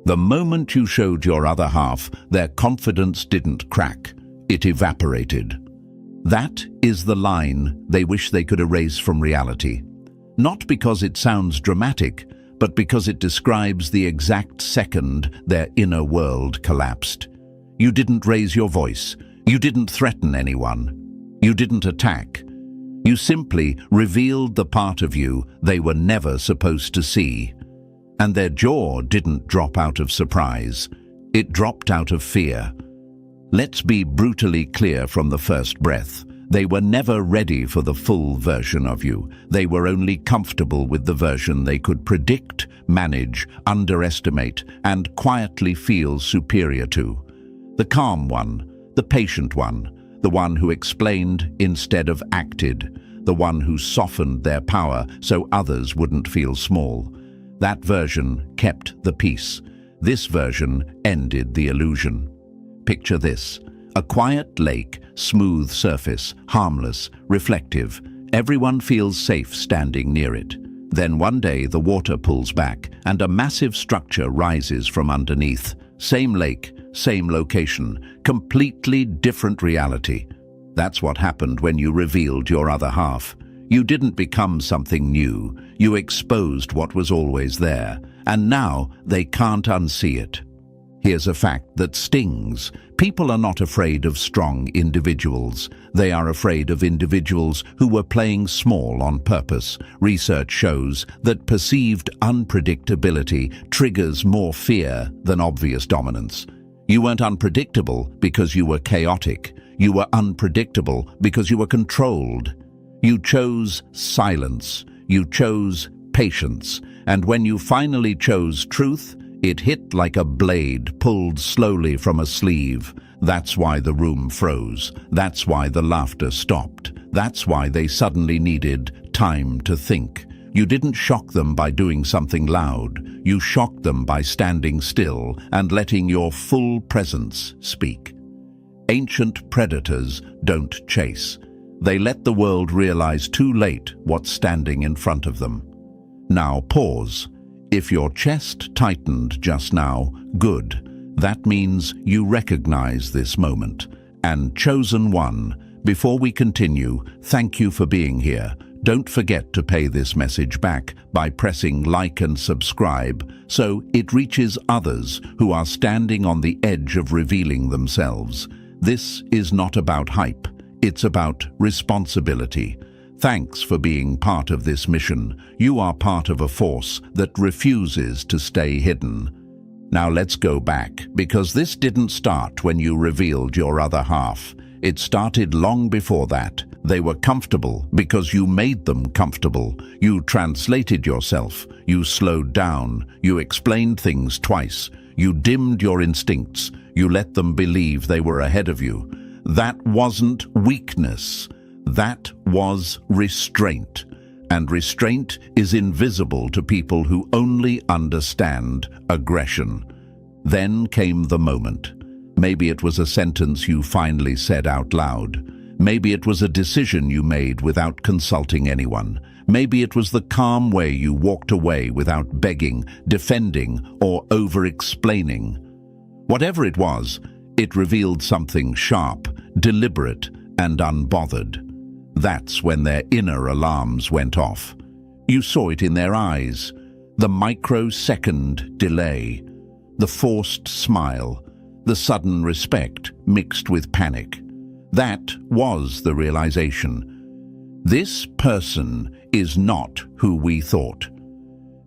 The moment you showed your other half, their confidence didn't crack, it evaporated. That is the line they wish they could erase from reality. Not because it sounds dramatic, but because it describes the exact second their inner world collapsed. You didn't raise your voice. You didn't threaten anyone. You didn't attack. You simply revealed the part of you they were never supposed to see. And their jaw didn't drop out of surprise. It dropped out of fear. Let's be brutally clear from the first breath. They were never ready for the full version of you. They were only comfortable with the version they could predict, manage, underestimate, and quietly feel superior to. The calm one, the patient one, the one who explained instead of acted, the one who softened their power so others wouldn't feel small. That version kept the peace. This version ended the illusion. Picture this. A quiet lake, smooth surface, harmless, reflective. Everyone feels safe standing near it. Then one day the water pulls back and a massive structure rises from underneath. Same lake, same location, completely different reality. That's what happened when you revealed your other half. You didn't become something new. You exposed what was always there. And now they can't unsee it. Here's a fact that stings. People are not afraid of strong individuals. They are afraid of individuals who were playing small on purpose. Research shows that perceived unpredictability triggers more fear than obvious dominance. You weren't unpredictable because you were chaotic. You were unpredictable because you were controlled. You chose silence. You chose patience. And when you finally chose truth, it hit like a blade pulled slowly from a sleeve. That's why the room froze. That's why the laughter stopped. That's why they suddenly needed time to think. You didn't shock them by doing something loud. You shocked them by standing still and letting your full presence speak. Ancient predators don't chase. They let the world realize too late what's standing in front of them. Now pause. If your chest tightened just now, good. That means you recognize this moment. And chosen one, before we continue, thank you for being here. Don't forget to pay this message back by pressing like and subscribe so it reaches others who are standing on the edge of revealing themselves. This is not about hype. It's about responsibility. Thanks for being part of this mission. You are part of a force that refuses to stay hidden. Now let's go back, because this didn't start when you revealed your other half. It started long before that. They were comfortable because you made them comfortable. You translated yourself. You slowed down. You explained things twice. You dimmed your instincts. You let them believe they were ahead of you. That wasn't weakness. That was restraint. And restraint is invisible to people who only understand aggression. Then came the moment. Maybe it was a sentence you finally said out loud. Maybe it was a decision you made without consulting anyone. Maybe it was the calm way you walked away without begging, defending, or over-explaining. Whatever it was, it revealed something sharp, deliberate, and unbothered. That's when their inner alarms went off. You saw it in their eyes. The microsecond delay, the forced smile, the sudden respect mixed with panic. That was the realization. This person is not who we thought.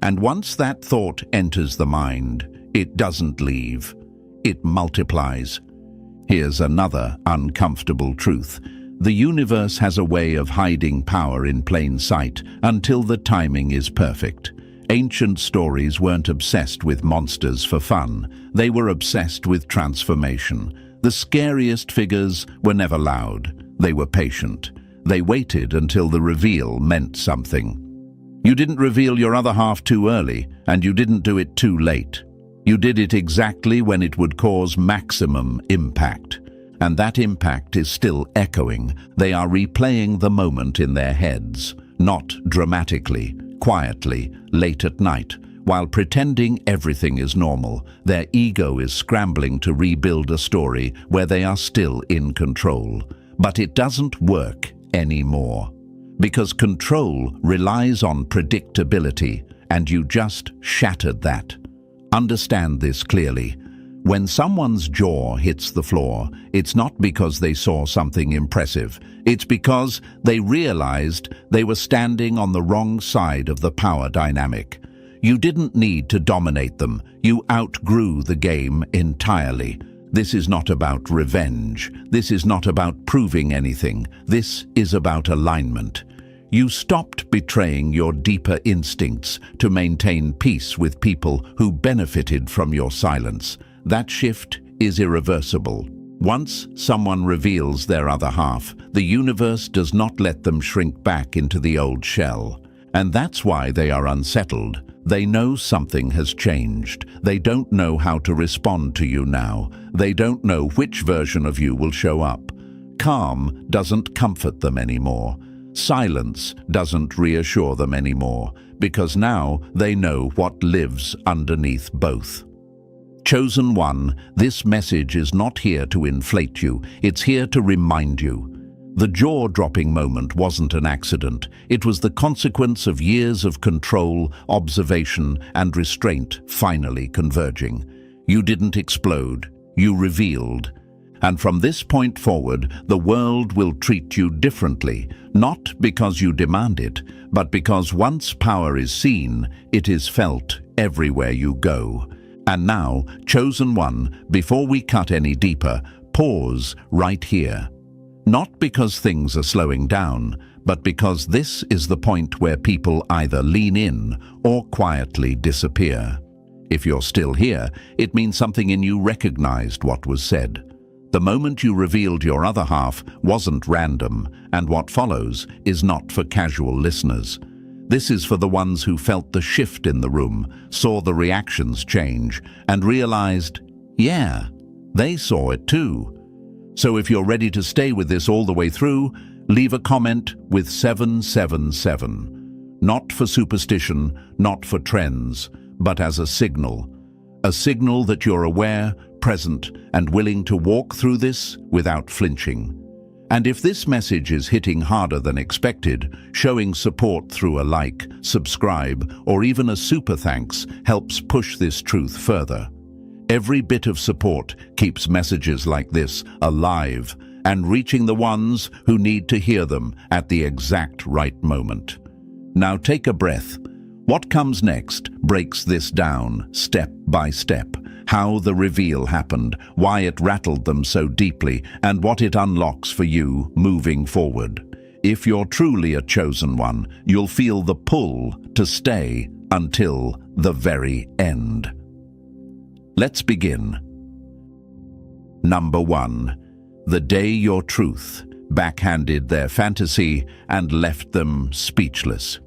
And once that thought enters the mind, it doesn't leave. It multiplies. Here's another uncomfortable truth. The universe has a way of hiding power in plain sight until the timing is perfect. Ancient stories weren't obsessed with monsters for fun. They were obsessed with transformation. The scariest figures were never loud. They were patient. They waited until the reveal meant something. You didn't reveal your other half too early, and you didn't do it too late. You did it exactly when it would cause maximum impact. And that impact is still echoing. They are replaying the moment in their heads, not dramatically, quietly, late at night, While pretending everything is normal, their ego is scrambling to rebuild a story where they are still in control. But it doesn't work anymore. Because control relies on predictability, and you just shattered that. Understand this clearly. When someone's jaw hits the floor, it's not because they saw something impressive. It's because they realized they were standing on the wrong side of the power dynamic. You didn't need to dominate them. You outgrew the game entirely. This is not about revenge. This is not about proving anything. This is about alignment. You stopped betraying your deeper instincts to maintain peace with people who benefited from your silence. That shift is irreversible. Once someone reveals their other half, the universe does not let them shrink back into the old shell. And that's why they are unsettled. They know something has changed. They don't know how to respond to you now. They don't know which version of you will show up. Calm doesn't comfort them anymore. Silence doesn't reassure them anymore, because now they know what lives underneath both. Chosen one, this message is not here to inflate you. It's here to remind you. The jaw-dropping moment wasn't an accident. It was the consequence of years of control, observation, and restraint finally converging. You didn't explode. You revealed. And from this point forward, the world will treat you differently, not because you demand it, but because once power is seen, it is felt everywhere you go. And now, chosen one, before we cut any deeper, pause right here. Not because things are slowing down, but because this is the point where people either lean in or quietly disappear. If you're still here, it means something in you recognized what was said. The moment you revealed your other half wasn't random, and what follows is not for casual listeners. This is for the ones who felt the shift in the room, saw the reactions change, and realized, yeah, they saw it too. So if you're ready to stay with this all the way through, leave a comment with 777. Not for superstition, not for trends, but as a signal. A signal that you're aware, present, and willing to walk through this without flinching. And if this message is hitting harder than expected, showing support through a like, subscribe, or even a super thanks helps push this truth further. Every bit of support keeps messages like this alive and reaching the ones who need to hear them at the exact right moment. Now take a breath. What comes next breaks this down step by step. How the reveal happened, why it rattled them so deeply, and what it unlocks for you moving forward. If you're truly a chosen one, you'll feel the pull to stay until the very end. Let's begin. Number 1. The day your truth backhanded their fantasy and left them speechless.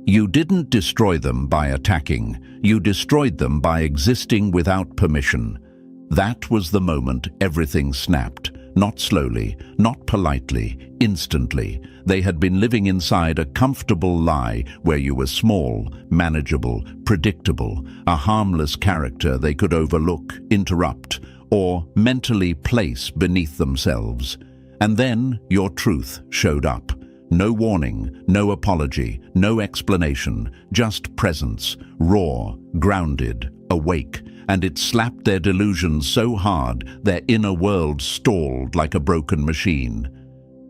You didn't destroy them by attacking. You destroyed them by existing without permission. That was the moment everything snapped. Not slowly, not politely, instantly. They had been living inside a comfortable lie where you were small, manageable, predictable, a harmless character they could overlook, interrupt, or mentally place beneath themselves. And then your truth showed up. No warning, no apology, no explanation, just presence, raw, grounded, awake, and it slapped their delusions so hard their inner world stalled like a broken machine.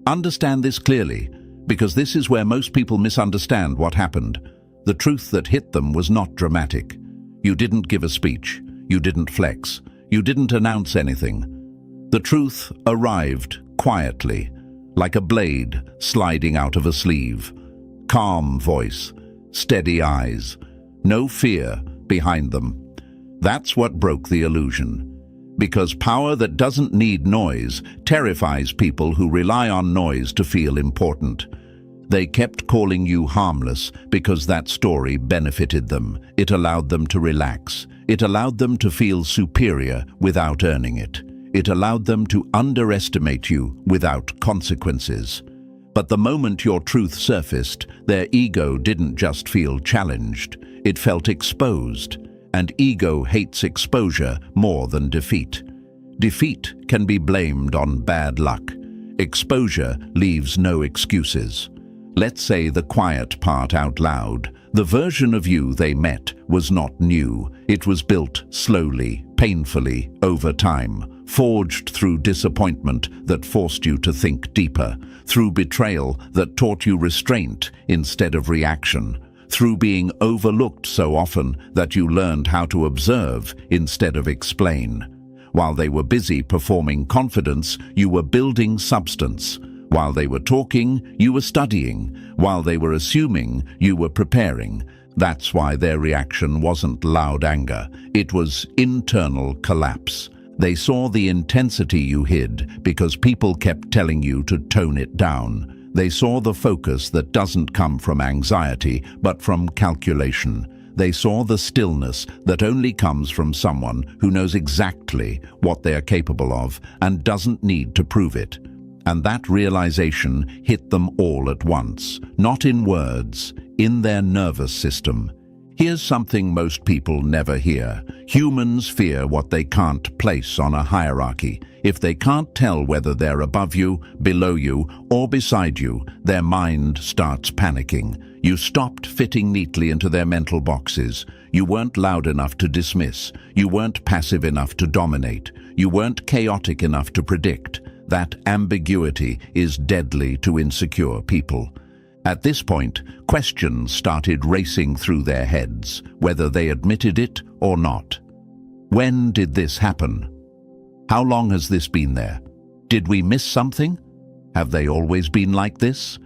Understand this clearly, because this is where most people misunderstand what happened. The truth that hit them was not dramatic. You didn't give a speech. You didn't flex. You didn't announce anything. The truth arrived quietly, like a blade sliding out of a sleeve. Calm voice, steady eyes, no fear behind them. That's what broke the illusion. Because power that doesn't need noise terrifies people who rely on noise to feel important. They kept calling you harmless because that story benefited them. It allowed them to relax. It allowed them to feel superior without earning it. It allowed them to underestimate you without consequences. But the moment your truth surfaced, their ego didn't just feel challenged, it felt exposed. And ego hates exposure more than defeat. Defeat can be blamed on bad luck. Exposure leaves no excuses. Let's say the quiet part out loud. The version of you they met was not new. It was built slowly, painfully, over time, forged through disappointment that forced you to think deeper, through betrayal that taught you restraint instead of reaction, through being overlooked so often that you learned how to observe instead of explain. While they were busy performing confidence, you were building substance. While they were talking, you were studying. While they were assuming, you were preparing. That's why their reaction wasn't loud anger. It was internal collapse. They saw the intensity you hid because people kept telling you to tone it down. They saw the focus that doesn't come from anxiety, but from calculation. They saw the stillness that only comes from someone who knows exactly what they are capable of and doesn't need to prove it. And that realization hit them all at once, not in words, in their nervous system. Here's something most people never hear. Humans fear what they can't place on a hierarchy. If they can't tell whether they're above you, below you, or beside you, their mind starts panicking. You stopped fitting neatly into their mental boxes. You weren't loud enough to dismiss. You weren't passive enough to dominate. You weren't chaotic enough to predict. That ambiguity is deadly to insecure people. At this point, questions started racing through their heads, whether they admitted it or not. When did this happen? How long has this been there? Did we miss something? Have they always been like this?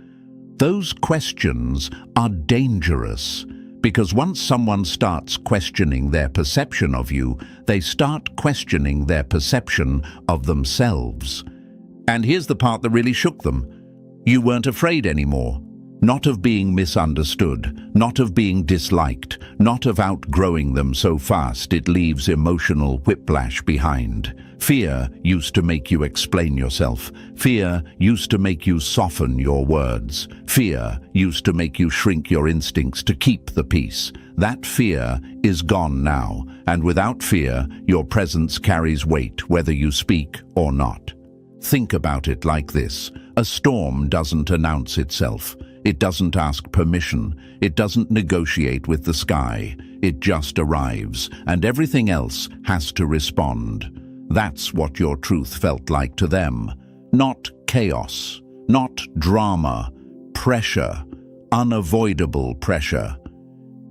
Those questions are dangerous, because once someone starts questioning their perception of you, they start questioning their perception of themselves. And here's the part that really shook them. You weren't afraid anymore. Not of being misunderstood, not of being disliked, not of outgrowing them so fast it leaves emotional whiplash behind. Fear used to make you explain yourself. Fear used to make you soften your words. Fear used to make you shrink your instincts to keep the peace. That fear is gone now, and without fear, your presence carries weight whether you speak or not. Think about it like this. A storm doesn't announce itself. It doesn't ask permission. It doesn't negotiate with the sky. It just arrives, and everything else has to respond. That's what your truth felt like to them. Not chaos, not drama, pressure, unavoidable pressure.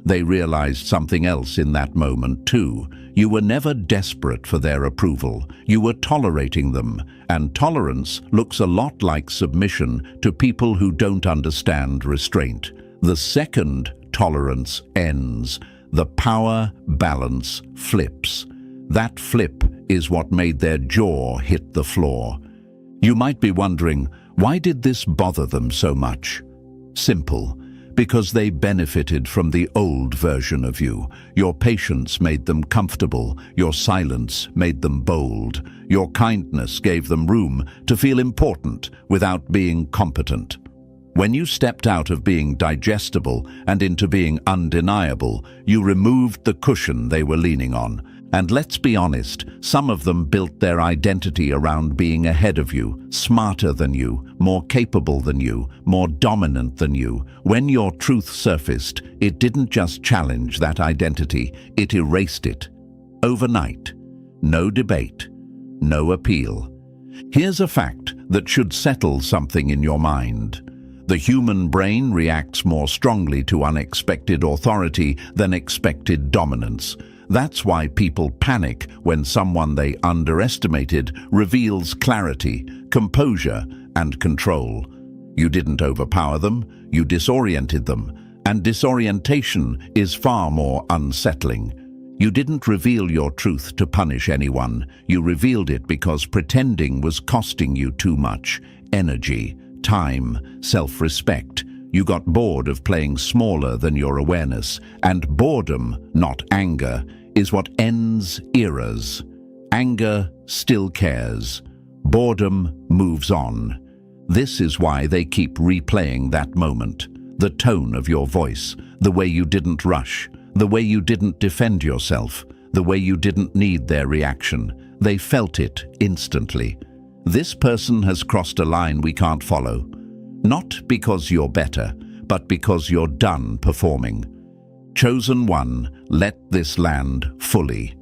They realized something else in that moment too. You were never desperate for their approval. You were tolerating them, and tolerance looks a lot like submission to people who don't understand restraint. The second tolerance ends, the power balance flips. That flip is what made their jaw hit the floor. You might be wondering, why did this bother them so much? Simple. Because they benefited from the old version of you. Your patience made them comfortable. Your silence made them bold. Your kindness gave them room to feel important without being competent. When you stepped out of being digestible and into being undeniable, you removed the cushion they were leaning on. And let's be honest, some of them built their identity around being ahead of you, smarter than you, more capable than you, more dominant than you. When your truth surfaced, it didn't just challenge that identity, it erased it. Overnight. No debate. No appeal. Here's a fact that should settle something in your mind. The human brain reacts more strongly to unexpected authority than expected dominance. That's why people panic when someone they underestimated reveals clarity, composure, and control. You didn't overpower them, you disoriented them, and disorientation is far more unsettling. You didn't reveal your truth to punish anyone. You revealed it because pretending was costing you too much energy, time, self-respect. You got bored of playing smaller than your awareness, and boredom, not anger, is what ends eras. Anger still cares. Boredom moves on. This is why they keep replaying that moment. The tone of your voice, the way you didn't rush, the way you didn't defend yourself, the way you didn't need their reaction. They felt it instantly. This person has crossed a line we can't follow. Not because you're better, but because you're done performing. Chosen one, let this land fully.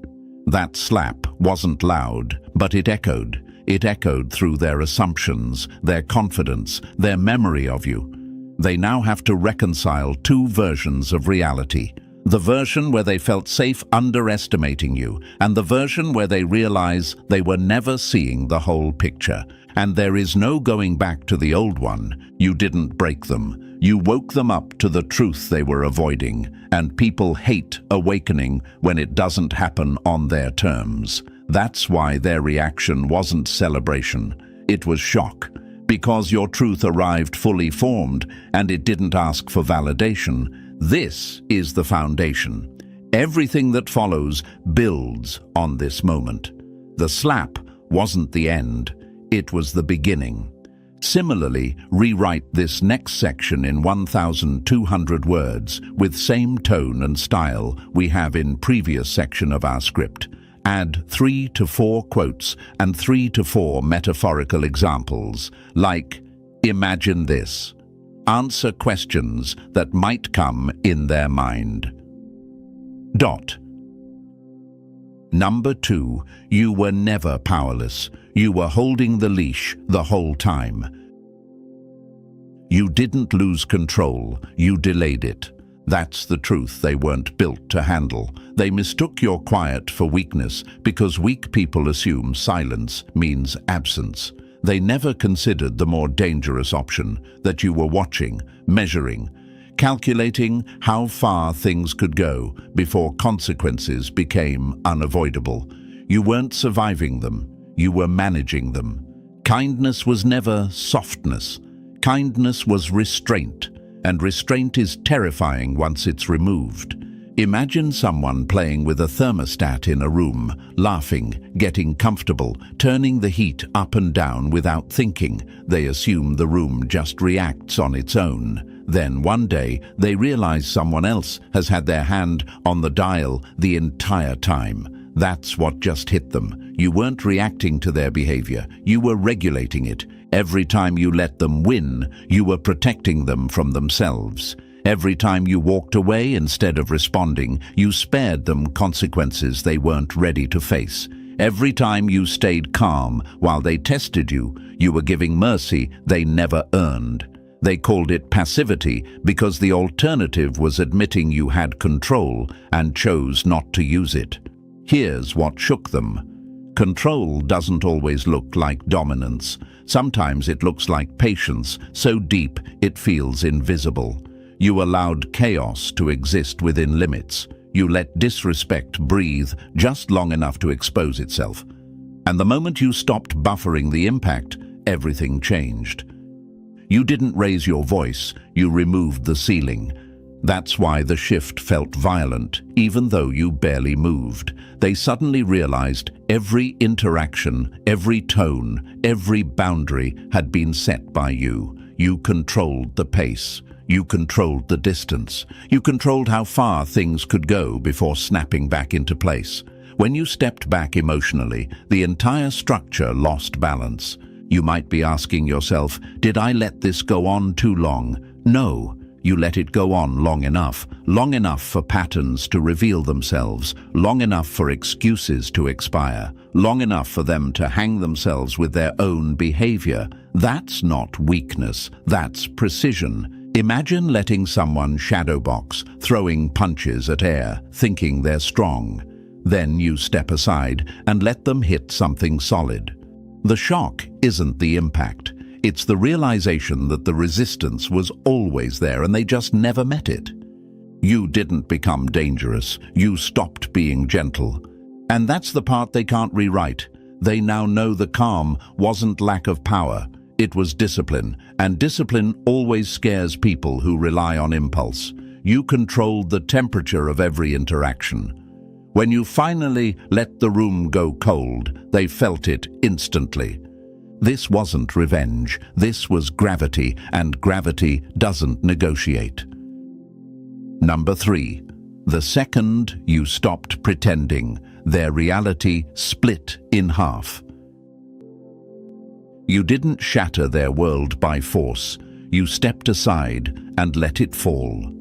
That slap wasn't loud, but it echoed. It echoed through their assumptions, their confidence, their memory of you. They now have to reconcile two versions of reality. The version where they felt safe underestimating you, and the version where they realize they were never seeing the whole picture. And there is no going back to the old one. You didn't break them. You woke them up to the truth they were avoiding. And people hate awakening when it doesn't happen on their terms. That's why their reaction wasn't celebration. It was shock. Because your truth arrived fully formed and it didn't ask for validation. This is the foundation. Everything that follows builds on this moment. The slap wasn't the end, it was the beginning. Similarly, rewrite this next section in 1,200 words with same tone and style we have in previous section of our script. Add 3 to 4 quotes and 3 to 4 metaphorical examples, like, imagine this. Answer questions that might come in their mind. Number 2, you were never powerless. You were holding the leash the whole time. You didn't lose control, you delayed it. That's the truth they weren't built to handle. They mistook your quiet for weakness because weak people assume silence means absence. They never considered the more dangerous option, that you were watching, measuring, calculating how far things could go before consequences became unavoidable. You weren't surviving them, you were managing them. Kindness was never softness. Kindness was restraint, and restraint is terrifying once it's removed. Imagine someone playing with a thermostat in a room, laughing, getting comfortable, turning the heat up and down without thinking. They assume the room just reacts on its own. Then one day, they realize someone else has had their hand on the dial the entire time. That's what just hit them. You weren't reacting to their behavior, you were regulating it. Every time you let them win, you were protecting them from themselves. Every time you walked away instead of responding, you spared them consequences they weren't ready to face. Every time you stayed calm while they tested you, you were giving mercy they never earned. They called it passivity because the alternative was admitting you had control and chose not to use it. Here's what shook them. Control doesn't always look like dominance. Sometimes it looks like patience, so deep it feels invisible. You allowed chaos to exist within limits. You let disrespect breathe just long enough to expose itself. And the moment you stopped buffering the impact, everything changed. You didn't raise your voice, you removed the ceiling. That's why the shift felt violent, even though you barely moved. They suddenly realized every interaction, every tone, every boundary had been set by you. You controlled the pace. You controlled the distance. You controlled how far things could go before snapping back into place. When you stepped back emotionally, the entire structure lost balance. You might be asking yourself, did I let this go on too long? No, you let it go on long enough for patterns to reveal themselves, long enough for excuses to expire, long enough for them to hang themselves with their own behavior. That's not weakness, that's precision. Imagine letting someone shadowbox, throwing punches at air, thinking they're strong. Then you step aside and let them hit something solid. The shock isn't the impact. It's the realization that the resistance was always there and they just never met it. You didn't become dangerous. You stopped being gentle. And that's the part they can't rewrite. They now know the calm wasn't lack of power. It was discipline, and discipline always scares people who rely on impulse. You controlled the temperature of every interaction. When you finally let the room go cold, they felt it instantly. This wasn't revenge, this was gravity, and gravity doesn't negotiate. Number 3. The second you stopped pretending, their reality split in half. You didn't shatter their world by force. You stepped aside and let it fall.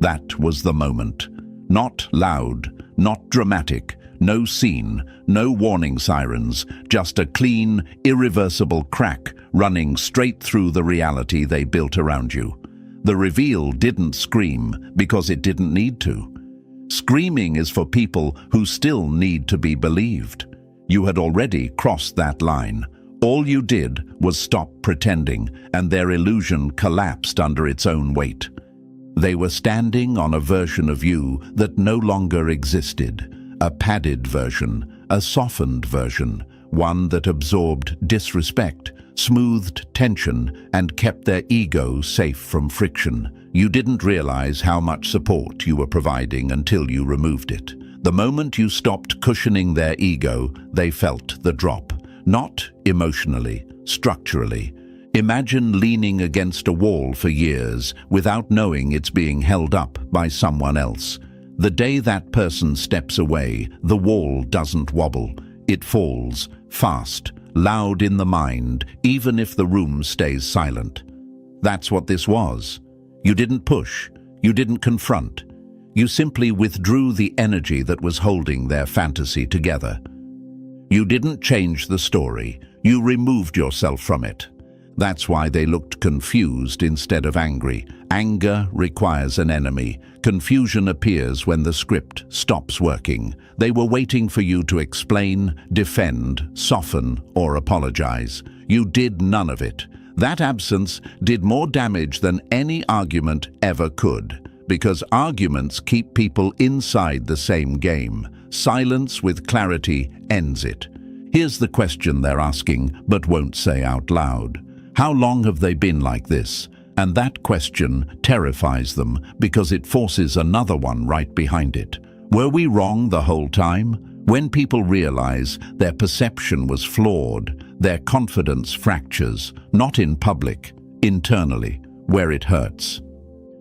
That was the moment. Not loud, not dramatic, no scene, no warning sirens, just a clean, irreversible crack running straight through the reality they built around you. The reveal didn't scream because it didn't need to. Screaming is for people who still need to be believed. You had already crossed that line. All you did was stop pretending, and their illusion collapsed under its own weight. They were standing on a version of you that no longer existed, a padded version, a softened version, one that absorbed disrespect, smoothed tension, and kept their ego safe from friction. You didn't realize how much support you were providing until you removed it. The moment you stopped cushioning their ego, they felt the drop. Not emotionally, structurally. Imagine leaning against a wall for years without knowing it's being held up by someone else. The day that person steps away, the wall doesn't wobble. It falls, fast, loud in the mind, even if the room stays silent. That's what this was. You didn't push. You didn't confront. You simply withdrew the energy that was holding their fantasy together. You didn't change the story. You removed yourself from it. That's why they looked confused instead of angry. Anger requires an enemy. Confusion appears when the script stops working. They were waiting for you to explain, defend, soften, or apologize. You did none of it. That absence did more damage than any argument ever could, because arguments keep people inside the same game. Silence with clarity ends it. Here's the question they're asking, but won't say out loud. How long have they been like this? And that question terrifies them because it forces another one right behind it. Were we wrong the whole time? When people realize their perception was flawed, their confidence fractures, not in public, internally, where it hurts.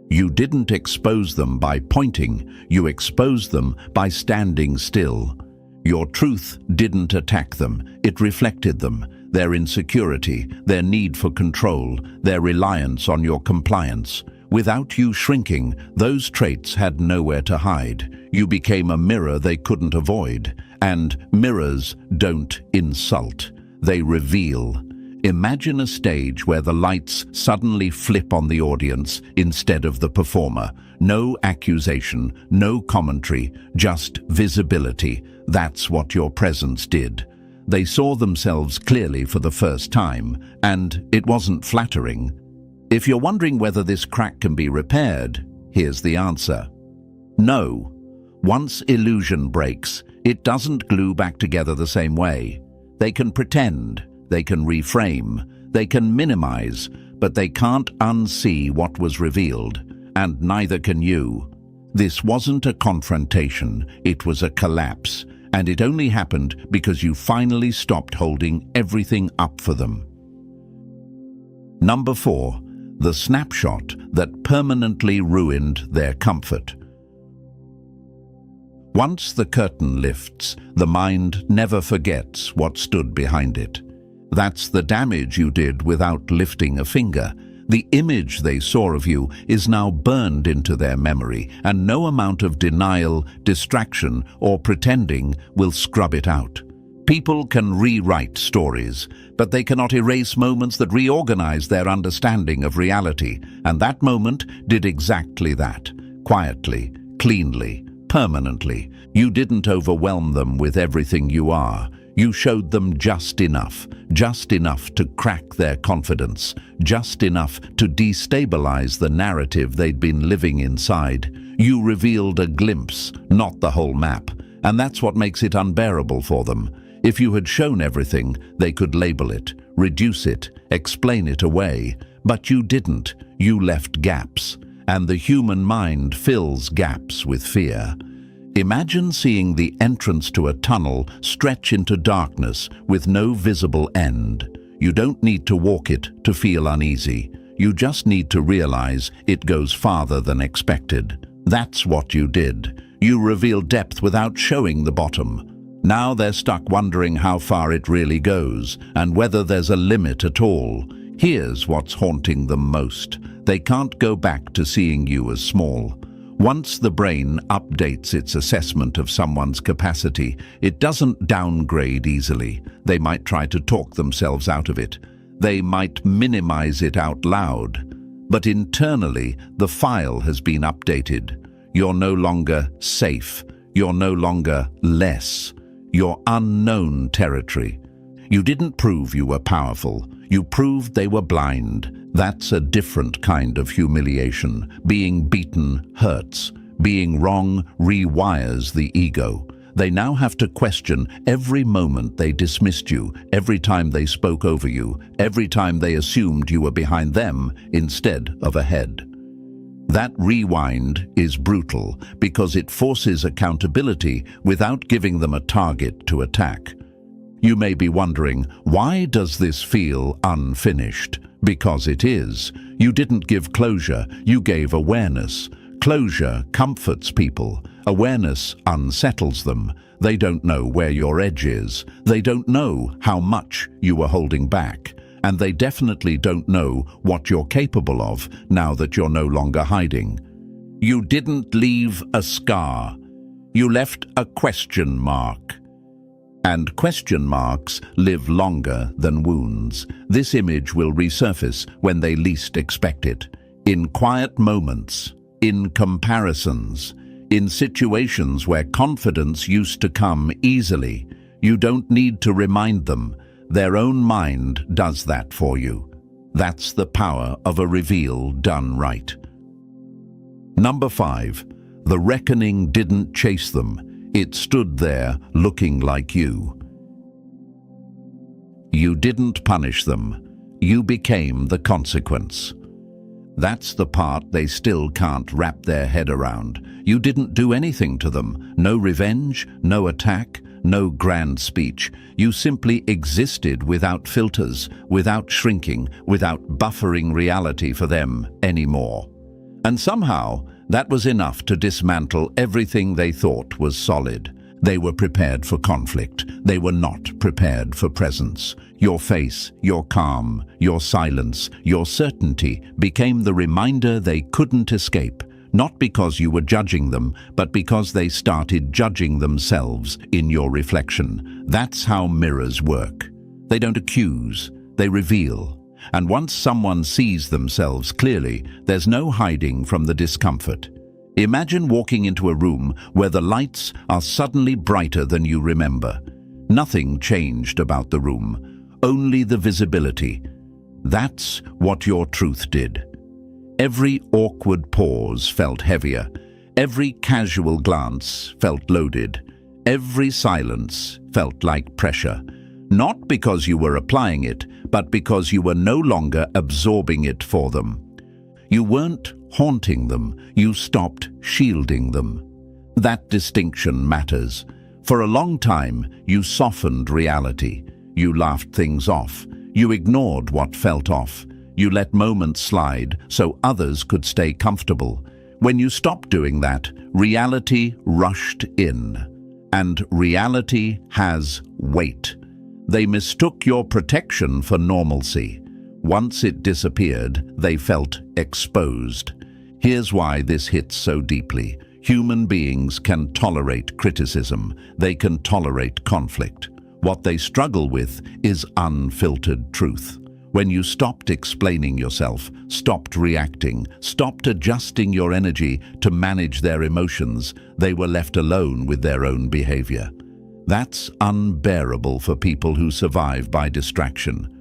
You didn't expose them by pointing, you exposed them by standing still. Your truth didn't attack them, it reflected them, their insecurity, their need for control, their reliance on your compliance. Without you shrinking, those traits had nowhere to hide. You became a mirror they couldn't avoid. And mirrors don't insult, they reveal. Imagine a stage where the lights suddenly flip on the audience instead of the performer. No accusation, no commentary, just visibility. That's what your presence did. They saw themselves clearly for the first time, and it wasn't flattering. If you're wondering whether this crack can be repaired, here's the answer. No. Once illusion breaks, it doesn't glue back together the same way. They can pretend, they can reframe, they can minimize, but they can't unsee what was revealed, and neither can you. This wasn't a confrontation, it was a collapse, and it only happened because you finally stopped holding everything up for them. Number 4. The snapshot that permanently ruined their comfort. Once the curtain lifts, the mind never forgets what stood behind it. That's the damage you did without lifting a finger. The image they saw of you is now burned into their memory, and no amount of denial, distraction, or pretending will scrub it out. People can rewrite stories, but they cannot erase moments that reorganize their understanding of reality, and that moment did exactly that. Quietly, cleanly, permanently. You didn't overwhelm them with everything you are. You showed them just enough to crack their confidence, just enough to destabilize the narrative they'd been living inside. You revealed a glimpse, not the whole map, and that's what makes it unbearable for them. If you had shown everything, they could label it, reduce it, explain it away. But you didn't. You left gaps, and the human mind fills gaps with fear. Imagine seeing the entrance to a tunnel stretch into darkness with no visible end. You don't need to walk it to feel uneasy. You just need to realize it goes farther than expected. That's what you did. You reveal depth without showing the bottom. Now they're stuck wondering how far it really goes and whether there's a limit at all. Here's what's haunting them most. They can't go back to seeing you as small. Once the brain updates its assessment of someone's capacity, it doesn't downgrade easily. They might try to talk themselves out of it. They might minimize it out loud. But internally, the file has been updated. You're no longer safe. You're no longer less. You're unknown territory. You didn't prove you were powerful. You proved they were blind. That's a different kind of humiliation. Being beaten hurts. Being wrong rewires the ego. They now have to question every moment they dismissed you, every time they spoke over you, every time they assumed you were behind them instead of ahead. That rewind is brutal because it forces accountability without giving them a target to attack. You may be wondering, why does this feel unfinished? Because it is. You didn't give closure, you gave awareness. Closure comforts people. Awareness unsettles them. They don't know where your edge is. They don't know how much you were holding back. And they definitely don't know what you're capable of now that you're no longer hiding. You didn't leave a scar. You left a question mark. And question marks live longer than wounds. This image will resurface when they least expect it. In quiet moments, in comparisons, in situations where confidence used to come easily. You don't need to remind them. Their own mind does that for you. That's the power of a reveal done right. Number 5. The reckoning didn't chase them. It stood there looking like you. You didn't punish them. You became the consequence. That's the part they still can't wrap their head around. You didn't do anything to them. No revenge, no attack, no grand speech. You simply existed without filters, without shrinking, without buffering reality for them anymore. And somehow, that was enough to dismantle everything they thought was solid. They were prepared for conflict. They were not prepared for presence. Your face, your calm, your silence, your certainty became the reminder they couldn't escape. Not because you were judging them, but because they started judging themselves in your reflection. That's how mirrors work. They don't accuse, they reveal. And once someone sees themselves clearly, there's no hiding from the discomfort. Imagine walking into a room where the lights are suddenly brighter than you remember. Nothing changed about the room, only the visibility. That's what your truth did. Every awkward pause felt heavier. Every casual glance felt loaded. Every silence felt like pressure. Not because you were applying it, but because you were no longer absorbing it for them. You weren't haunting them, you stopped shielding them. That distinction matters. For a long time, you softened reality. You laughed things off. You ignored what felt off. You let moments slide so others could stay comfortable. When you stopped doing that, reality rushed in. And reality has weight. They mistook your protection for normalcy. Once it disappeared, they felt exposed. Here's why this hits so deeply. Human beings can tolerate criticism. They can tolerate conflict. What they struggle with is unfiltered truth. When you stopped explaining yourself, stopped reacting, stopped adjusting your energy to manage their emotions, they were left alone with their own behavior. That's unbearable for people who survive by distraction.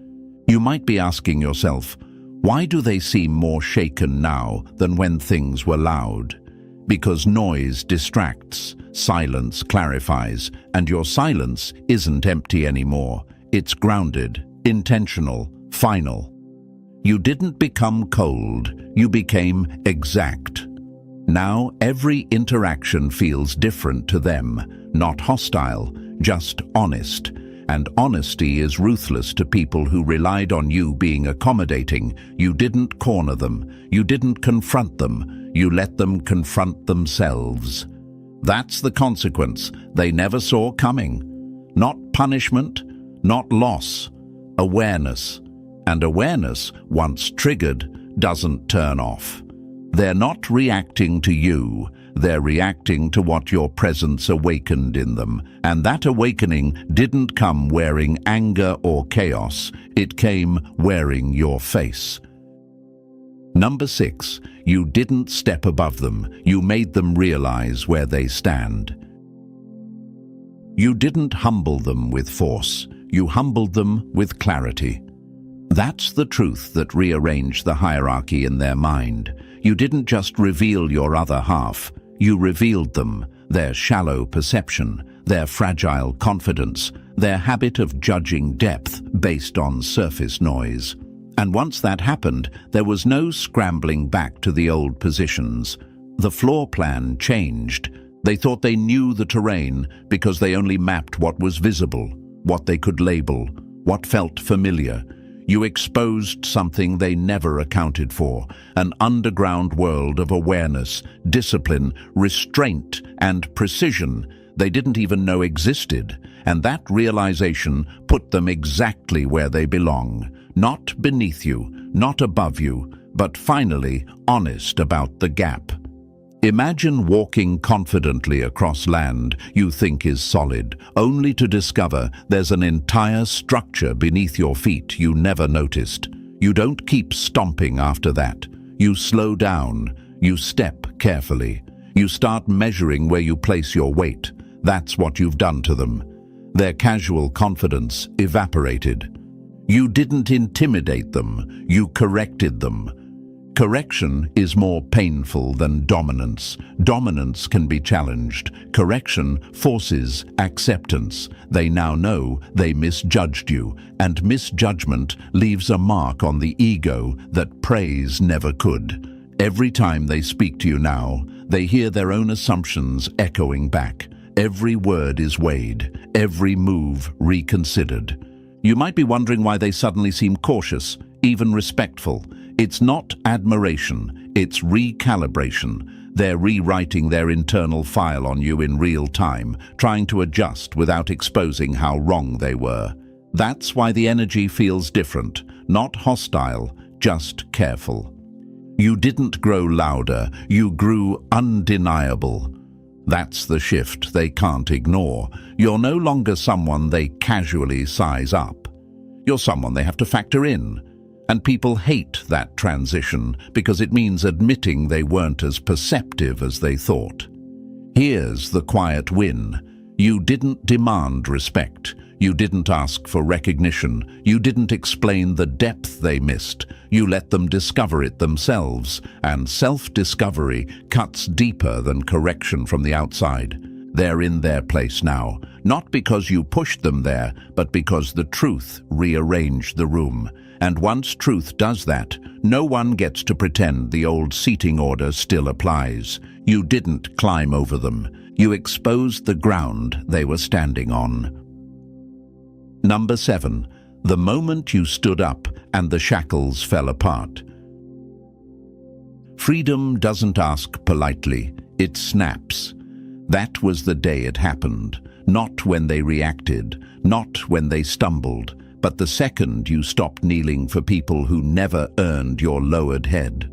You might be asking yourself, why do they seem more shaken now than when things were loud? Because noise distracts, silence clarifies, and your silence isn't empty anymore. It's grounded, intentional, final. You didn't become cold, you became exact. Now every interaction feels different to them, not hostile, just honest. And honesty is ruthless to people who relied on you being accommodating. You didn't corner them. You didn't confront them. You let them confront themselves. That's the consequence they never saw coming. Not punishment, not loss, awareness. And awareness, once triggered, doesn't turn off. They're not reacting to you. They're reacting to what your presence awakened in them. And that awakening didn't come wearing anger or chaos. It came wearing your face. Number 6, you didn't step above them. You made them realize where they stand. You didn't humble them with force. You humbled them with clarity. That's the truth that rearranged the hierarchy in their mind. You didn't just reveal your other half. You revealed them, their shallow perception, their fragile confidence, their habit of judging depth based on surface noise. And once that happened, there was no scrambling back to the old positions. The floor plan changed. They thought they knew the terrain because they only mapped what was visible, what they could label, what felt familiar. You exposed something they never accounted for, an underground world of awareness, discipline, restraint, and precision they didn't even know existed, and that realization put them exactly where they belong, not beneath you, not above you, but finally honest about the gap. Imagine walking confidently across land you think is solid, only to discover there's an entire structure beneath your feet you never noticed. You don't keep stomping after that. You slow down. You step carefully. You start measuring where you place your weight. That's what you've done to them. Their casual confidence evaporated. You didn't intimidate them. You corrected them. Correction is more painful than dominance. Dominance can be challenged. Correction forces acceptance. They now know they misjudged you, and misjudgment leaves a mark on the ego that praise never could. Every time they speak to you now, they hear their own assumptions echoing back. Every word is weighed, every move reconsidered. You might be wondering why they suddenly seem cautious, even respectful. It's not admiration, it's recalibration. They're rewriting their internal file on you in real time, trying to adjust without exposing how wrong they were. That's why the energy feels different, not hostile, just careful. You didn't grow louder, you grew undeniable. That's the shift they can't ignore. You're no longer someone they casually size up. You're someone they have to factor in. And people hate that transition because it means admitting they weren't as perceptive as they thought. Here's the quiet win. You didn't demand respect. You didn't ask for recognition. You didn't explain the depth they missed. You let them discover it themselves. And self-discovery cuts deeper than correction from the outside. They're in their place now, not because you pushed them there, but because the truth rearranged the room. And once truth does that, no one gets to pretend the old seating order still applies. You didn't climb over them. You exposed the ground they were standing on. Number 7. The moment you stood up and the shackles fell apart. Freedom doesn't ask politely, it snaps. That was the day it happened, not when they reacted, not when they stumbled, but the second you stopped kneeling for people who never earned your lowered head.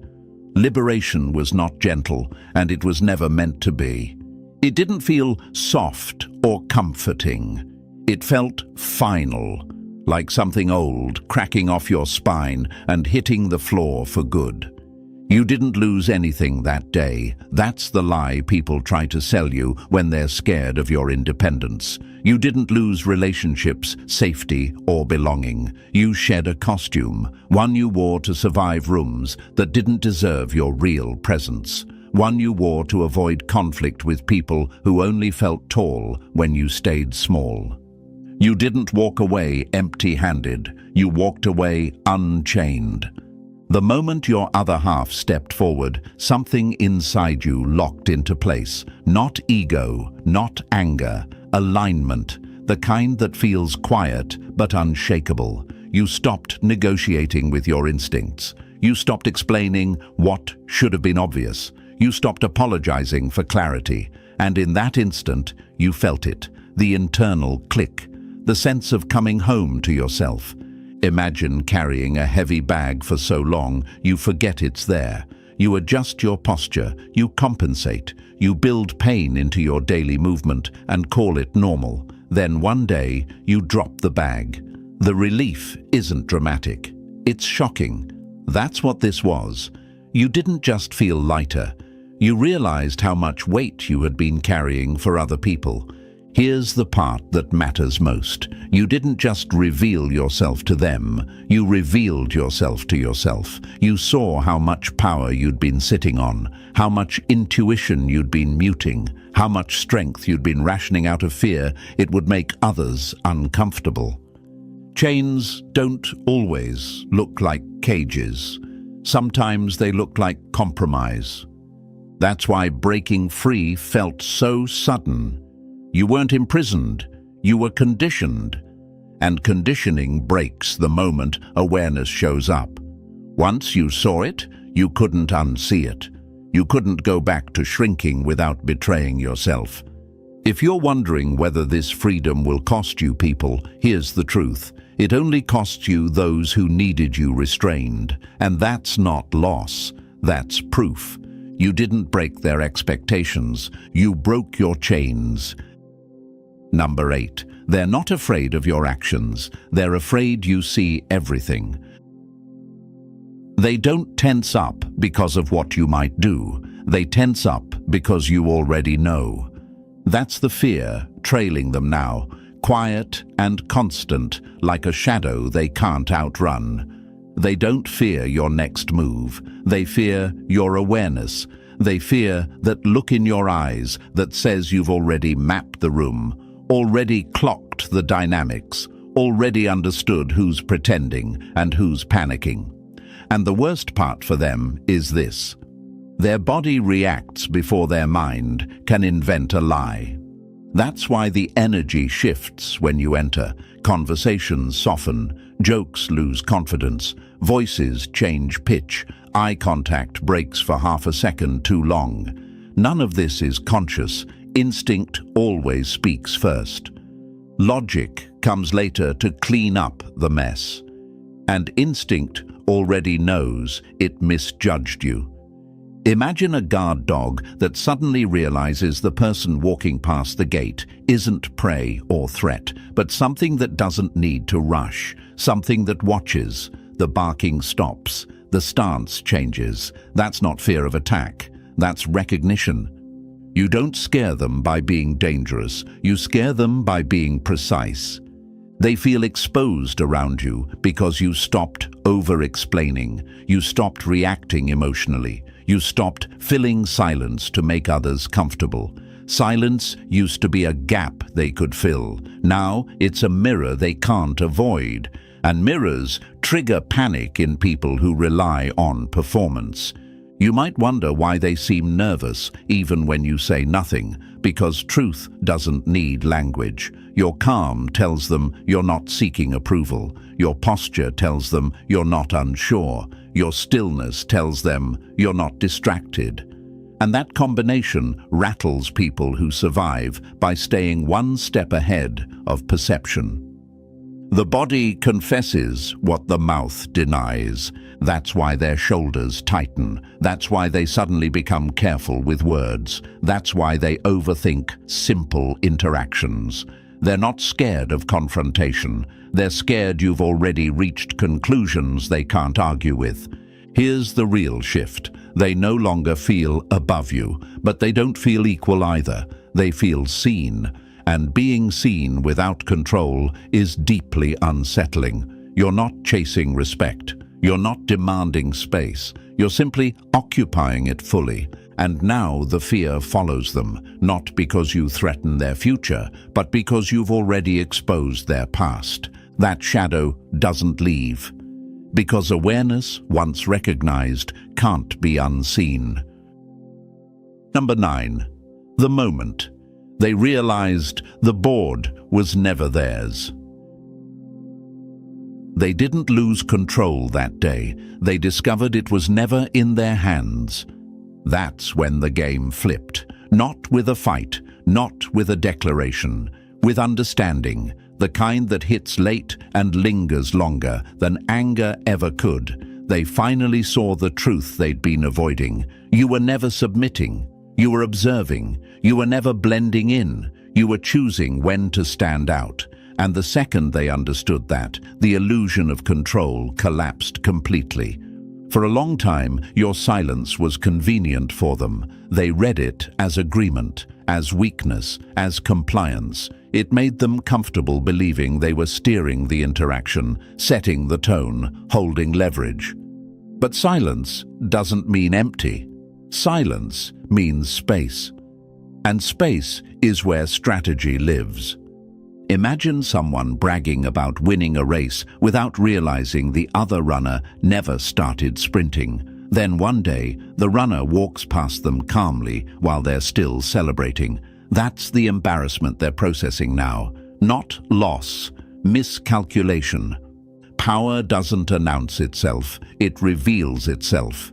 Liberation was not gentle, and it was never meant to be. It didn't feel soft or comforting. It felt final, like something old cracking off your spine and hitting the floor for good. You didn't lose anything that day. That's the lie people try to sell you when they're scared of your independence. You didn't lose relationships, safety, or belonging. You shed a costume, one you wore to survive rooms that didn't deserve your real presence. One you wore to avoid conflict with people who only felt tall when you stayed small. You didn't walk away empty-handed. You walked away unchained. The moment your other half stepped forward, something inside you locked into place. Not ego, not anger, alignment. the kind that feels quiet but unshakable. You stopped negotiating with your instincts. You stopped explaining what should have been obvious. You stopped apologizing for clarity. And in that instant, you felt it, the internal click, the sense of coming home to yourself. Imagine carrying a heavy bag for so long, you forget it's there. You adjust your posture, you compensate, you build pain into your daily movement and call it normal. Then one day, you drop the bag. The relief isn't dramatic. It's shocking. That's what this was. You didn't just feel lighter. You realized how much weight you had been carrying for other people. Here's the part that matters most. You didn't just reveal yourself to them, you revealed yourself to yourself. You saw how much power you'd been sitting on, how much intuition you'd been muting, how much strength you'd been rationing out of fear it would make others uncomfortable. Chains don't always look like cages. Sometimes they look like compromise. That's why breaking free felt so sudden. You weren't imprisoned, you were conditioned. And conditioning breaks the moment awareness shows up. Once you saw it, you couldn't unsee it. You couldn't go back to shrinking without betraying yourself. If you're wondering whether this freedom will cost you people, here's the truth. It only costs you those who needed you restrained. And that's not loss, that's proof. You didn't break their expectations, you broke your chains. Number 8, they're not afraid of your actions, they're afraid you see everything. They don't tense up because of what you might do, they tense up because you already know. That's the fear trailing them now, quiet and constant, like a shadow they can't outrun. They don't fear your next move, they fear your awareness. They fear that look in your eyes that says you've already mapped the room, already clocked the dynamics, already understood who's pretending and who's panicking. And the worst part for them is this. Their body reacts before their mind can invent a lie. That's why the energy shifts when you enter. Conversations soften, jokes lose confidence, voices change pitch, eye contact breaks for half a second too long. None of this is conscious. Instinct always speaks first. Logic comes later to clean up the mess. And instinct already knows it misjudged you. Imagine a guard dog that suddenly realizes the person walking past the gate isn't prey or threat, but something that doesn't need to rush, something that watches. The barking stops, the stance changes. That's not fear of attack, that's recognition. You don't scare them by being dangerous, you scare them by being precise. They feel exposed around you because you stopped over-explaining, you stopped reacting emotionally, you stopped filling silence to make others comfortable. Silence used to be a gap they could fill. Now it's a mirror they can't avoid. And mirrors trigger panic in people who rely on performance. You might wonder why they seem nervous even when you say nothing, because truth doesn't need language. Your calm tells them you're not seeking approval. Your posture tells them you're not unsure. Your stillness tells them you're not distracted. And that combination rattles people who survive by staying one step ahead of perception. The body confesses what the mouth denies. That's why their shoulders tighten. That's why they suddenly become careful with words. That's why they overthink simple interactions. They're not scared of confrontation. They're scared you've already reached conclusions they can't argue with. Here's the real shift. They no longer feel above you, but they don't feel equal either. They feel seen. And being seen without control is deeply unsettling. You're not chasing respect. You're not demanding space. You're simply occupying it fully. And now the fear follows them, not because you threaten their future, but because you've already exposed their past. That shadow doesn't leave. Because awareness, once recognized, can't be unseen. Number 9. The moment. They realized the board was never theirs. They didn't lose control that day. They discovered it was never in their hands. That's when the game flipped. Not with a fight, not with a declaration, with understanding, the kind that hits late and lingers longer than anger ever could. They finally saw the truth they'd been avoiding. You were never submitting. You were observing. You were never blending in. You were choosing when to stand out. And the second they understood that, the illusion of control collapsed completely. For a long time, your silence was convenient for them. They read it as agreement, as weakness, as compliance. It made them comfortable believing they were steering the interaction, setting the tone, holding leverage. But silence doesn't mean empty. Silence means space. And space is where strategy lives. Imagine someone bragging about winning a race without realizing the other runner never started sprinting. Then one day, the runner walks past them calmly while they're still celebrating. That's the embarrassment they're processing now. Not loss, miscalculation. Power doesn't announce itself, it reveals itself.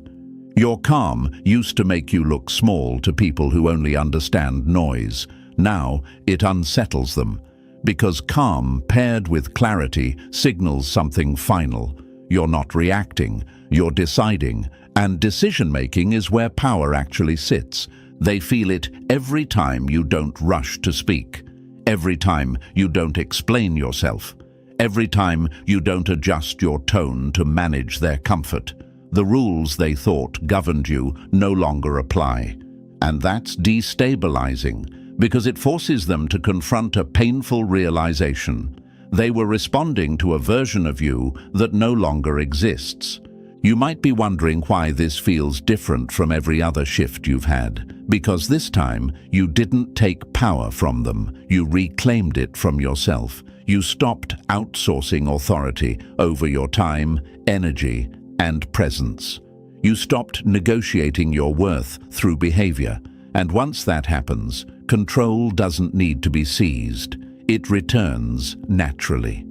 Your calm used to make you look small to people who only understand noise. Now, it unsettles them. Because calm paired with clarity signals something final. You're not reacting, you're deciding, and decision-making is where power actually sits. They feel it every time you don't rush to speak, every time you don't explain yourself, every time you don't adjust your tone to manage their comfort. The rules they thought governed you no longer apply. And that's destabilizing, because it forces them to confront a painful realization. They were responding to a version of you that no longer exists. You might be wondering why this feels different from every other shift you've had. Because this time, you didn't take power from them. You reclaimed it from yourself. You stopped outsourcing authority over your time, energy, and presence. You stopped negotiating your worth through behavior. And once that happens, control doesn't need to be seized. It returns naturally.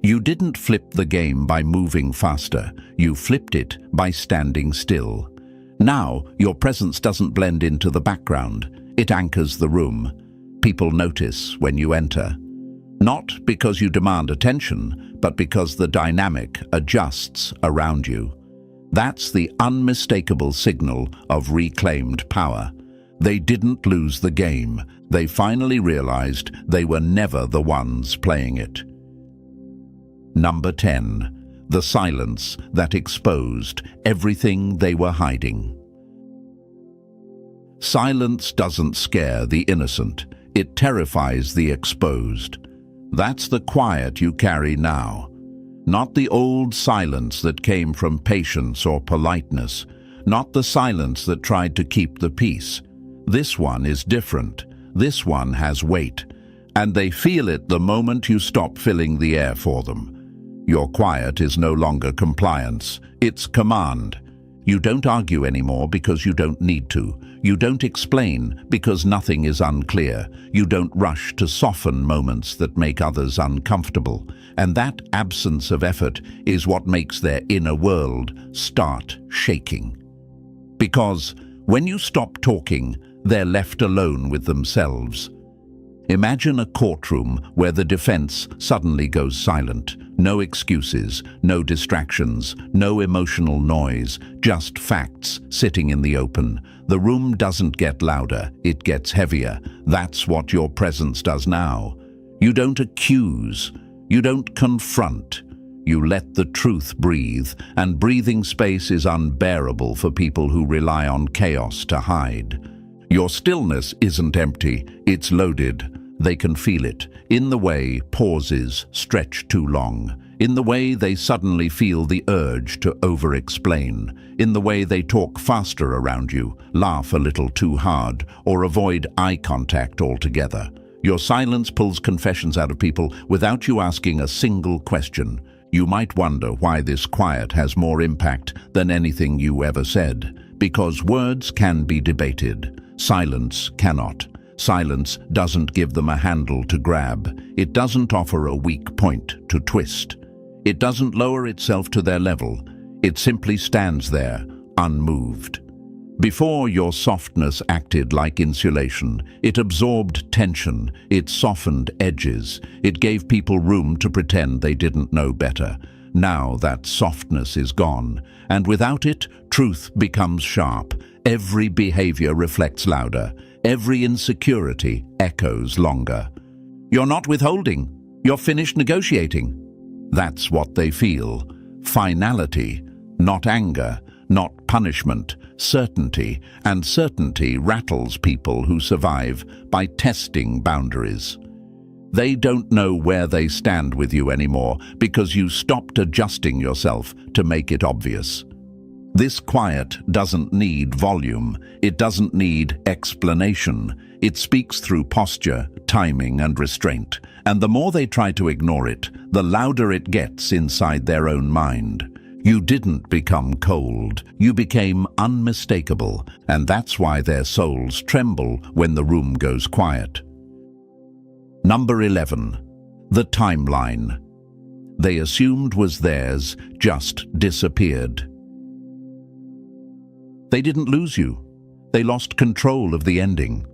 You didn't flip the game by moving faster. You flipped it by standing still. Now, your presence doesn't blend into the background. It anchors the room. People notice when you enter. Not because you demand attention, but because the dynamic adjusts around you. That's the unmistakable signal of reclaimed power. They didn't lose the game. They finally realized they were never the ones playing it. Number 10. The silence that exposed everything they were hiding. Silence doesn't scare the innocent. It terrifies the exposed. That's the quiet you carry now. Not the old silence that came from patience or politeness. Not the silence that tried to keep the peace. This one is different. This one has weight. And they feel it the moment you stop filling the air for them. Your quiet is no longer compliance. It's command. You don't argue anymore because you don't need to. You don't explain because nothing is unclear. You don't rush to soften moments that make others uncomfortable. And that absence of effort is what makes their inner world start shaking. Because when you stop talking, they're left alone with themselves. Imagine a courtroom where the defense suddenly goes silent. No excuses, no distractions, no emotional noise, just facts sitting in the open. The room doesn't get louder, it gets heavier. That's what your presence does now. You don't accuse, you don't confront. You let the truth breathe, and breathing space is unbearable for people who rely on chaos to hide. Your stillness isn't empty, it's loaded. They can feel it, in the way pauses stretch too long, in the way they suddenly feel the urge to over-explain, in the way they talk faster around you, laugh a little too hard, or avoid eye contact altogether. Your silence pulls confessions out of people without you asking a single question. You might wonder why this quiet has more impact than anything you ever said. Because words can be debated, silence cannot. Silence doesn't give them a handle to grab. It doesn't offer a weak point to twist. It doesn't lower itself to their level. It simply stands there, unmoved. Before, your softness acted like insulation. It absorbed tension. It softened edges. It gave people room to pretend they didn't know better. Now that softness is gone, and without it, truth becomes sharp. Every behavior reflects louder. Every insecurity echoes longer. You're not withholding. You're finished negotiating. That's what they feel. Finality, not anger, not punishment, certainty. And certainty rattles people who survive by testing boundaries. They don't know where they stand with you anymore because you stopped adjusting yourself to make it obvious. This quiet doesn't need volume. It doesn't need explanation. It speaks through posture, timing, and restraint. And the more they try to ignore it, the louder it gets inside their own mind. You didn't become cold. You became unmistakable. And that's why their souls tremble when the room goes quiet. Number 11. The timeline. They assumed was theirs, just disappeared. They didn't lose you. They lost control of the ending.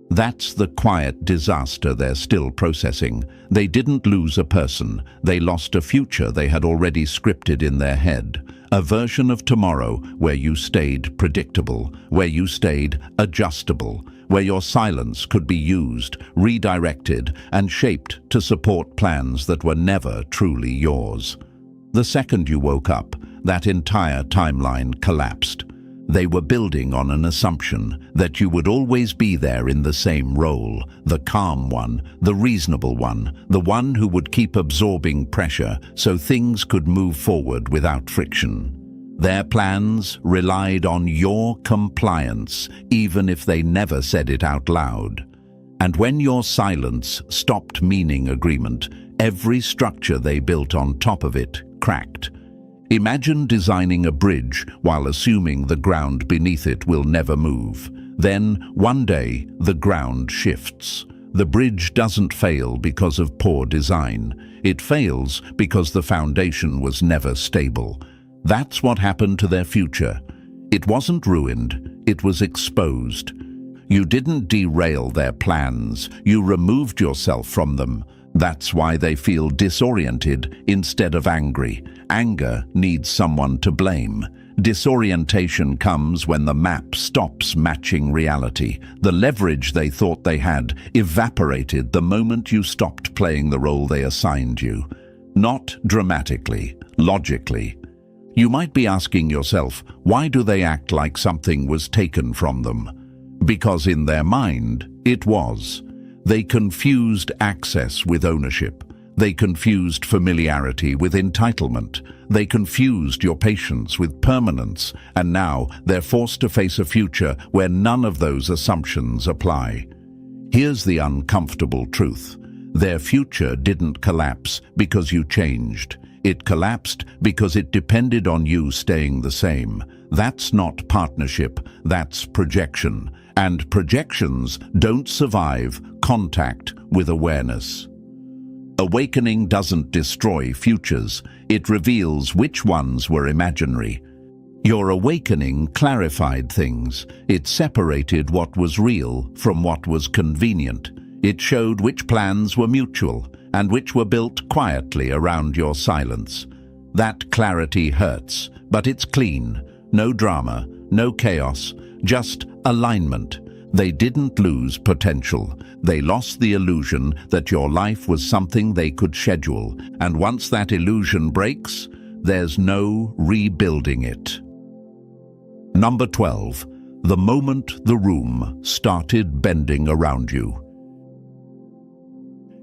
That's the quiet disaster they're still processing. They didn't lose a person. They lost a future they had already scripted in their head. A version of tomorrow where you stayed predictable, where you stayed adjustable, where your silence could be used, redirected, and shaped to support plans that were never truly yours. The second you woke up, that entire timeline collapsed. They were building on an assumption that you would always be there in the same role, the calm one, the reasonable one, the one who would keep absorbing pressure so things could move forward without friction. Their plans relied on your compliance, even if they never said it out loud. And when your silence stopped meaning agreement, every structure they built on top of it cracked. Imagine designing a bridge while assuming the ground beneath it will never move. Then, one day, the ground shifts. The bridge doesn't fail because of poor design. It fails because the foundation was never stable. That's what happened to their future. It wasn't ruined, it was exposed. You didn't derail their plans, you removed yourself from them. That's why they feel disoriented instead of angry. Anger needs someone to blame. Disorientation comes when the map stops matching reality. The leverage they thought they had evaporated the moment you stopped playing the role they assigned you. Not dramatically, logically. You might be asking yourself, why do they act like something was taken from them? Because in their mind, it was. They confused access with ownership. They confused familiarity with entitlement. They confused your patience with permanence. And now they're forced to face a future where none of those assumptions apply. Here's the uncomfortable truth. Their future didn't collapse because you changed. It collapsed because it depended on you staying the same. That's not partnership, that's projection. And projections don't survive contact with awareness. Awakening doesn't destroy futures, it reveals which ones were imaginary. Your awakening clarified things. It separated what was real from what was convenient. It showed which plans were mutual and which were built quietly around your silence. That clarity hurts, but it's clean. No drama, no chaos, just alignment. They didn't lose potential. They lost the illusion that your life was something they could schedule. And once that illusion breaks, there's no rebuilding it. Number 12. The moment the room started bending around you.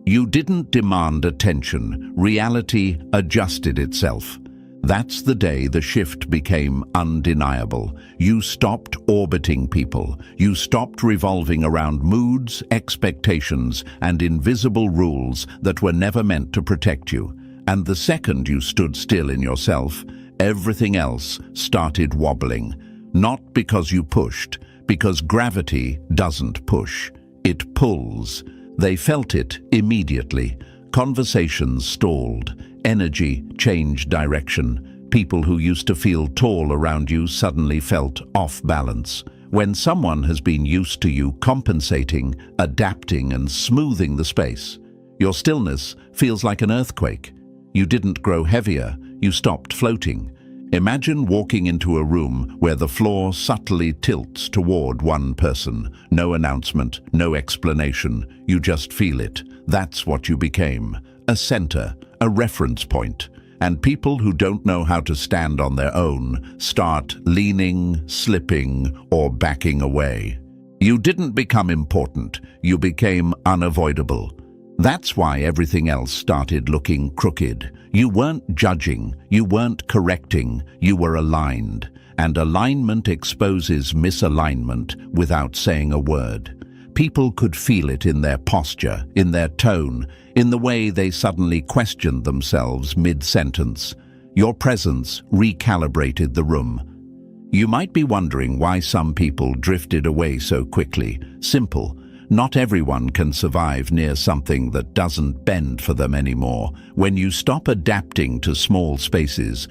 You didn't demand attention. Reality adjusted itself. That's the day the shift became undeniable. You stopped orbiting people. You stopped revolving around moods, expectations, and invisible rules that were never meant to protect you. And the second you stood still in yourself, everything else started wobbling. Not because you pushed, because gravity doesn't push. It pulls. They felt it immediately. Conversations stalled. Energy changed direction. People who used to feel tall around you suddenly felt off balance. When someone has been used to you compensating, adapting and smoothing the space, your stillness feels like an earthquake. You didn't grow heavier, you stopped floating. Imagine walking into a room where the floor subtly tilts toward one person. No announcement, no explanation, you just feel it. That's what you became. A center, a reference point. And people who don't know how to stand on their own start leaning, slipping, or backing away. You didn't become important, you became unavoidable. That's why everything else started looking crooked. You weren't judging, you weren't correcting, you were aligned. And alignment exposes misalignment without saying a word. People could feel it in their posture, in their tone, in the way they suddenly questioned themselves mid-sentence. Your presence recalibrated the room. You might be wondering why some people drifted away so quickly. Simple. Not everyone can survive near something that doesn't bend for them anymore. When you stop adapting to small spaces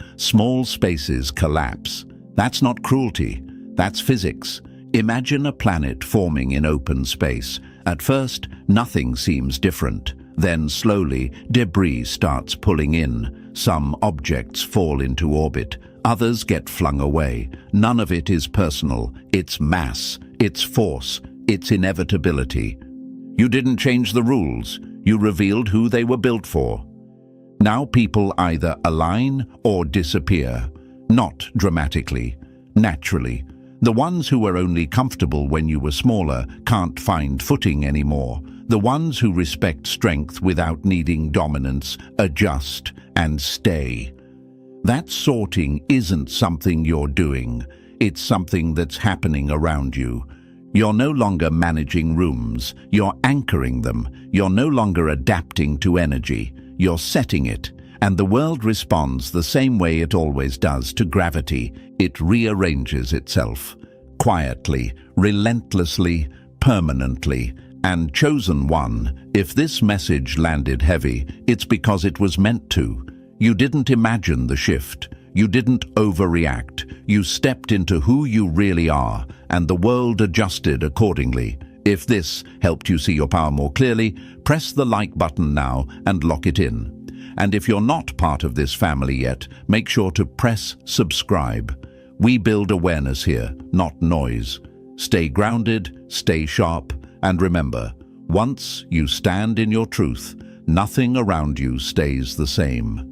collapse. That's not cruelty, that's physics. Imagine a planet forming in open space. At first, nothing seems different. Then slowly, debris starts pulling in. Some objects fall into orbit. Others get flung away. None of it is personal. It's mass, it's force, it's inevitability. You didn't change the rules. You revealed who they were built for. Now people either align or disappear. Not dramatically, naturally. The ones who were only comfortable when you were smaller can't find footing anymore. The ones who respect strength without needing dominance adjust and stay. That sorting isn't something you're doing. It's something that's happening around you. You're no longer managing rooms. You're anchoring them. You're no longer adapting to energy. You're setting it. And the world responds the same way it always does to gravity. It rearranges itself. Quietly, relentlessly, permanently. And chosen one, if this message landed heavy, it's because it was meant to. You didn't imagine the shift. You didn't overreact. You stepped into who you really are, and the world adjusted accordingly. If this helped you see your power more clearly, press the like button now and lock it in. And if you're not part of this family yet, make sure to press subscribe. We build awareness here, not noise. Stay grounded, stay sharp, and remember, once you stand in your truth, nothing around you stays the same.